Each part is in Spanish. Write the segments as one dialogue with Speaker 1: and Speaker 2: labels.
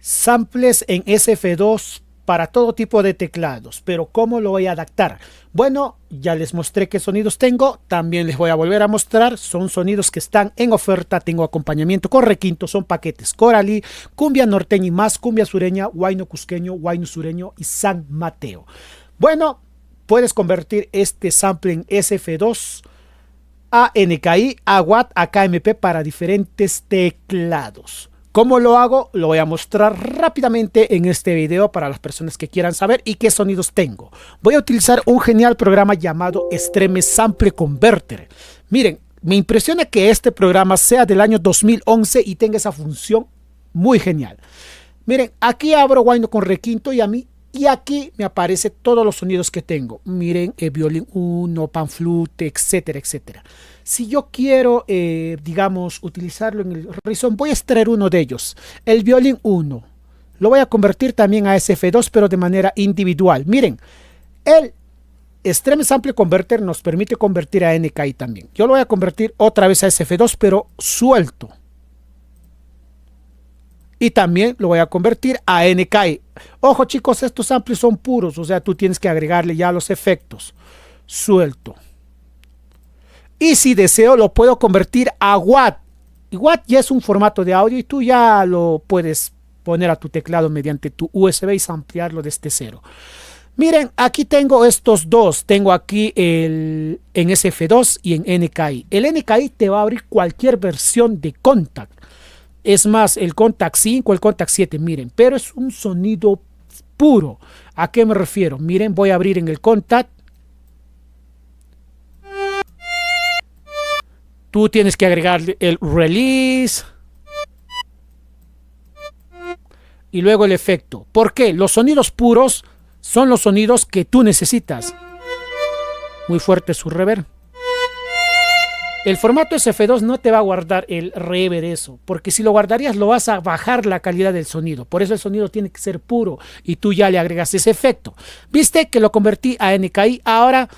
Speaker 1: samples en SF2 para todo tipo de teclados, pero ¿cómo lo voy a adaptar? Bueno, ya les mostré qué sonidos tengo, también les voy a volver a mostrar, son sonidos que están en oferta, tengo acompañamiento con requinto, son paquetes Coralí, cumbia norteña y más, cumbia sureña, huayno cusqueño, huayno sureño y San Mateo. Bueno, puedes convertir este sample en SF2 a NKI, a Watt, a KMP para diferentes teclados. ¿Cómo lo hago? Lo voy a mostrar rápidamente en este video para las personas que quieran saber y qué sonidos tengo. Voy a utilizar un genial programa llamado Extreme Sample Converter. Miren, me impresiona que este programa sea del año 2011 y tenga esa función muy genial. Miren, aquí abro huayno con requinto y aquí me aparecen todos los sonidos que tengo. Miren, violín 1, panflute, etcétera, etcétera. Si yo quiero, digamos, utilizarlo en el Reason, voy a extraer uno de ellos. El violín 1. Lo voy a convertir también a SF2, pero de manera individual. Miren, el Extreme Sample Converter nos permite convertir a NKI también. Yo lo voy a convertir otra vez a SF2, pero suelto. Y también lo voy a convertir a NKI. Ojo chicos, estos samples son puros, o sea, tú tienes que agregarle ya los efectos. Suelto. Y si deseo, lo puedo convertir a Watt. Y Watt ya es un formato de audio y tú ya lo puedes poner a tu teclado mediante tu USB y ampliarlo desde cero. Miren, aquí tengo estos dos. Tengo aquí en SF2 y en NKI. El NKI te va a abrir cualquier versión de Kontakt. Es más, el Kontakt 5, el Kontakt 7, miren, pero es un sonido puro. ¿A qué me refiero? Miren, voy a abrir en el Kontakt. Tú tienes que agregarle el release. Y luego el efecto. ¿Por qué? Los sonidos puros son los sonidos que tú necesitas. Muy fuerte su reverb. El formato SF2 no te va a guardar el reverb eso, porque si lo guardarías lo vas a bajar la calidad del sonido. Por eso el sonido tiene que ser puro y tú ya le agregas ese efecto. ¿Viste que lo convertí a NKI? Ahora,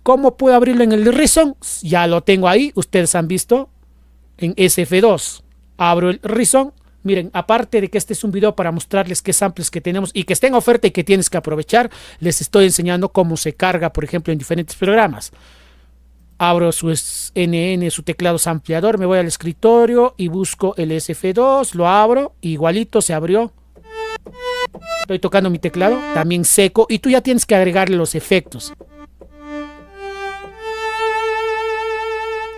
Speaker 1: ¿cómo puedo abrirlo en el Reason? Ya lo tengo ahí, ustedes han visto en SF2. Abro el Reason. Miren, aparte de que este es un video para mostrarles qué samples que tenemos y que está en oferta y que tienes que aprovechar, les estoy enseñando cómo se carga, por ejemplo, en diferentes programas. Abro su NN, su teclado ampliador, me voy al escritorio y busco el SF2, lo abro, igualito se abrió. Estoy tocando mi teclado, también seco, y tú ya tienes que agregarle los efectos.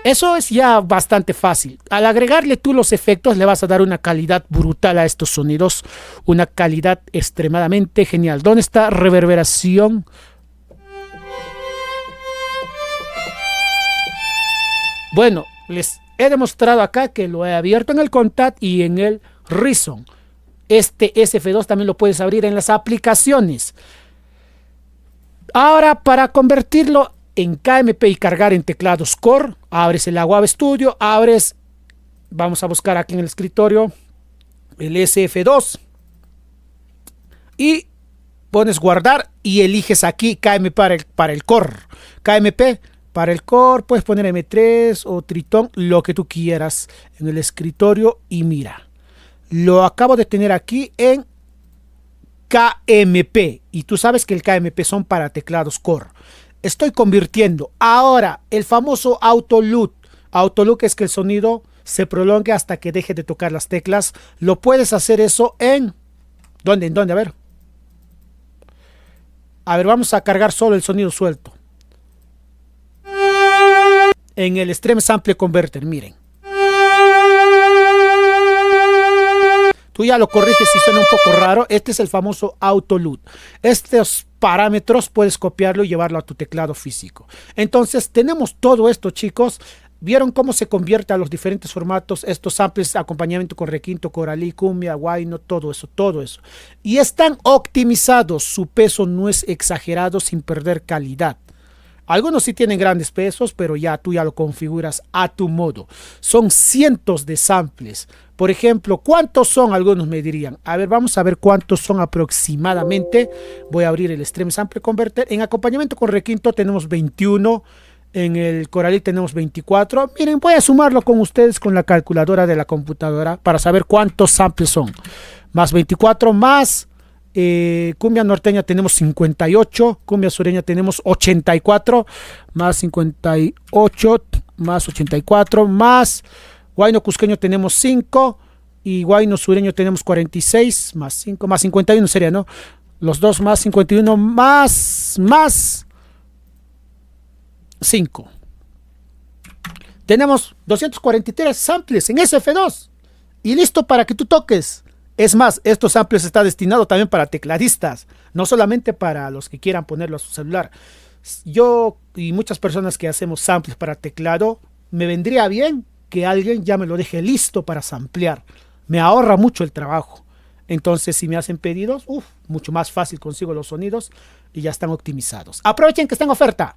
Speaker 1: Eso es ya bastante fácil. Al agregarle tú los efectos le vas a dar una calidad brutal a estos sonidos, una calidad extremadamente genial. ¿Dónde está reverberación? Bueno, les he demostrado acá que lo he abierto en el Kontakt y en el Reason. Este SF2 también lo puedes abrir en las aplicaciones. Ahora, para convertirlo en KMP y cargar en teclados Core, abres el Wave Studio, vamos a buscar aquí en el escritorio, el SF2. Y pones guardar y eliges aquí KMP para el Core. KMP. Para el Core puedes poner M3 o Triton, lo que tú quieras en el escritorio y mira. Lo acabo de tener aquí en KMP y tú sabes que el KMP son para teclados Core. Estoy convirtiendo ahora el famoso Auto Loop. Auto Loop es que el sonido se prolongue hasta que deje de tocar las teclas. Lo puedes hacer eso en... ¿Dónde? ¿En dónde? A ver, vamos a cargar solo el sonido suelto. En el Extreme Sample Converter, miren. Tú ya lo corriges si suena un poco raro. Este es el famoso Auto Loop. Estos parámetros puedes copiarlo y llevarlo a tu teclado físico. Entonces tenemos todo esto, chicos. ¿Vieron cómo se convierte a los diferentes formatos? Estos samples, acompañamiento con requinto, coralí, cumbia, huayno, todo eso, todo eso. Y están optimizados. Su peso no es exagerado sin perder calidad. Algunos sí tienen grandes pesos, pero ya tú ya lo configuras a tu modo. Son cientos de samples. Por ejemplo, ¿cuántos son? Algunos me dirían. A ver, vamos a ver cuántos son aproximadamente. Voy a abrir el Extreme Sample Converter. En acompañamiento con requinto tenemos 21. En el Coralí tenemos 24. Miren, voy a sumarlo con ustedes con la calculadora de la computadora para saber cuántos samples son. más 24, más cumbia norteña tenemos 58, cumbia sureña tenemos 84, más 58, más 84, más guayno cusqueño tenemos 5 y guayno sureño tenemos 46, más 5, más 51 sería, ¿no? Los dos más 51, más 5. Tenemos 243 samples en SF2 y listo para que tú toques. Es más, estos samples está destinado también para tecladistas, no solamente para los que quieran ponerlo a su celular. Yo y muchas personas que hacemos samples para teclado, me vendría bien que alguien ya me lo deje listo para samplear. Me ahorra mucho el trabajo. Entonces, si me hacen pedidos, mucho más fácil consigo los sonidos y ya están optimizados. Aprovechen que está en oferta.